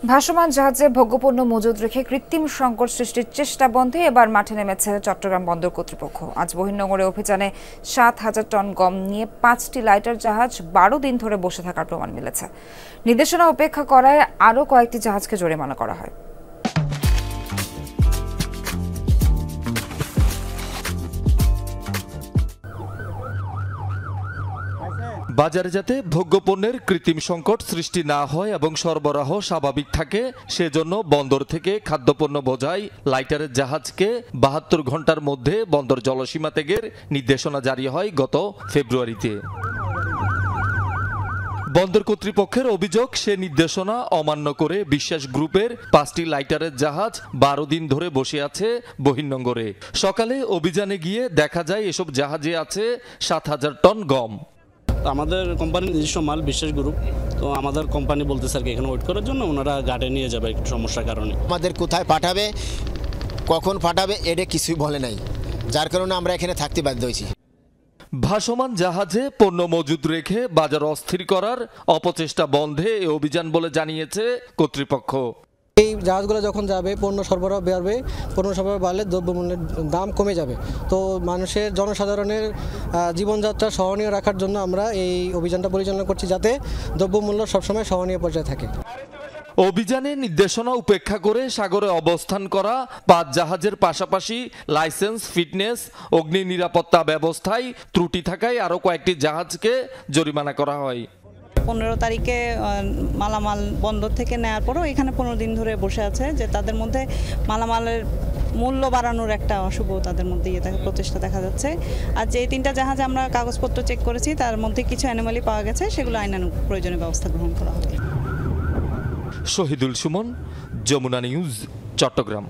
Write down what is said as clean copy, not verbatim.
ভাসমান জাহাজে ভোগ্যপণ্য মজুদ রেখে কৃত্রিম সংকট সৃষ্টির চেষ্টা বন্ধে এবার মাঠে নেমেছে চট্টগ্রাম বন্দর কর্তৃপক্ষ। আজ বহির্নোঙরে অভিযানে ৭,০০০ টন গম নিয়ে ৫টি লাইটার জাহাজ ১২ দিন ধরে বসে থাকার প্রমাণ মিলেছে। নির্দেশনা উপেক্ষা করায় আরও কয়েকটি জাহাজকে জরিমানা করা হয়। বাজারে যাতে ভোগ্যপণ্যের কৃত্রিম সংকট সৃষ্টি না হয় এবং সরবরাহ স্বাভাবিক থাকে সেজন্য বন্দর থেকে খাদ্যপণ্য বোঝাই লাইটারের জাহাজকে ৭২ ঘন্টার মধ্যে বন্দর জলসীমা ত্যাগের নির্দেশনা জারি হয় গত ফেব্রুয়ারিতে। বন্দর কর্তৃপক্ষের অভিযোগ, সে নির্দেশনা অমান্য করে বিশ্বাস গ্রুপের ৫টি লাইটারের জাহাজ ১২ দিন ধরে বসে আছে বহির্নোঙরে। সকালে অভিযানে গিয়ে দেখা যায় এসব জাহাজে আছে ৭,০০০ টন গম। আমাদের কোম্পানির নিজস্ব মাল বিশ্বাস গ্রুপ, তো আমাদের কোম্পানি বলতেছে আর কি এখানে ওয়েট করার জন্য, ওনারা গার্ডে নিয়ে যাবে একটু সমস্যার কারণে। আমাদের কোথায় পাঠাবে, কখন পাঠাবে এটা কিছুই বলে নাই, যার কারণে আমরা এখানে থাকতে বাধ্য হয়েছি। ভাসমান জাহাজে পণ্য মজুদ রেখে বাজার অস্থির করার অপচেষ্টা বন্ধে এ অভিযান বলে জানিয়েছে কর্তৃপক্ষ। এই জাহাজগুলো যখন যাবে পণ্য সরবরাহ বাড়বে, পণ্য সরবরাহ বাড়লে দ্রব্যমূল্যের দাম কমে যাবে। তো মানুষের জনসাধারণের জীবনযাত্রা সহনীয় রাখার জন্য আমরা এই অভিযানটা পরিচালনা করছি, যাতে দ্রব্যমূল্য সবসময় সহনীয় পর্যায়ে থাকে। অভিযানে নির্দেশনা উপেক্ষা করে সাগরে অবস্থান করা ৫ জাহাজের পাশাপাশি লাইসেন্স, ফিটনেস, অগ্নি নিরাপত্তা ব্যবস্থায় ত্রুটি থাকায় আরও কয়েকটি জাহাজকে জরিমানা করা হয়। ১৫ তারিখে মালামাল বন্দর থেকে নেওয়ার পরও এখানে ১৫ দিন ধরে বসে আছে, যে তাদের মধ্যে মালামালের মূল্য বাড়ানোর একটা অশুভ তাদের মধ্যে প্রচেষ্টা দেখা যাচ্ছে। আর যে ৩টা জাহাজে আমরা কাগজপত্র চেক করেছি তার মধ্যে কিছু অ্যানোমালি পাওয়া গেছে, সেগুলো আইনানুগ প্রয়োজনীয় ব্যবস্থা গ্রহণ করা হবে। শহীদুল সুমন, যমুনা নিউজ, চট্টগ্রাম।